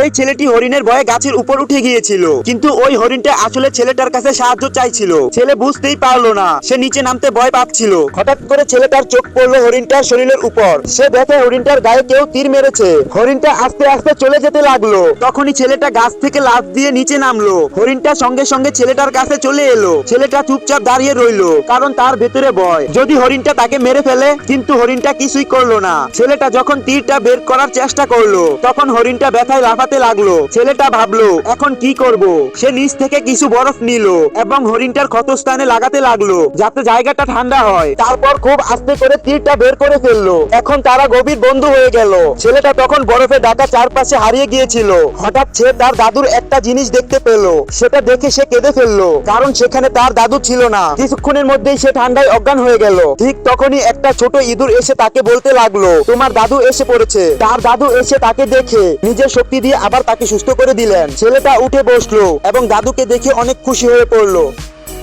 এই ছেলেটি হরিণের ভয়ে গাছের উপর উঠে গিয়েছিল, কিন্তু ওই হরিণটা আসলে ছেলেটার কাছে সাহায্য চাইছিল। ছেলে বুঝতেই পারলো না, সে নিচে নামতে ভয় পাচ্ছিল। হঠাৎ করে ছেলেটার চোখ পড়লো হরিণটার শরীরের উপর। সে দেখে হরিণটার গায়ে কেউ তীর মেরেছে। হরিণটা আস্তে আস্তে চলে যেতে লাগলো। তখনই ছেলেটা গাছ থেকে লাফ দিয়ে নিচে নামলো। হরিণটা সঙ্গে সঙ্গে ছেলেটার কাছে চলে এলো। ছেলেটা চুপচাপ দাঁড়িয়ে রইলো, কারণ তার ভেতরে ভয় যদি হরিণটা তাকে মেরে ফেলে। কিন্তু হরিণটা কিছুই করলো না। ছেলেটা যখন তীরটা বের করার চেষ্টা করলো, তখন হরিণটা ব্যথায় লাফাতে লাগলো। ছেলেটা ভাবলো এখন কি করব। সে নিচ থেকে কিছু বরফ নিল এবং হরিণটার ক্ষতস্থানে লাগাতে লাগলো, যাতে জায়গাটা ঠান্ডা হয়। তারপর খুব আস্তে করে তীরটা বের করে ফেললো। এখন তারা গভীর বন্ধু হয়ে গেল। ছেলেটা তখন বরফে ঢাকা চারপাশে হারিয়ে গিয়েছিল। হঠাৎ সে তার দাদুর একটা জিনিস দেখতে পেল। সেটা দেখে সে কেঁদে ফেললো, কারণ সেখানে তার দাদু ছিল না। কিছুক্ষণের মধ্যেই সে ঠান্ডায় অজ্ঞান হয়ে গেল। ঠিক তখনই একটা ছোট ইঁদুর এসে তাকে বলতে লাগলো, তোমার দাদু এসে পড়েছে। তার দাদু এসে তাকে দেখে নিজের শক্তি দিয়ে আবার তাকে সুস্থ করে দিলেন। ছেলেটা উঠে বসলো এবং দাদুকে দেখে অনেক খুশি হয়ে পড়লো।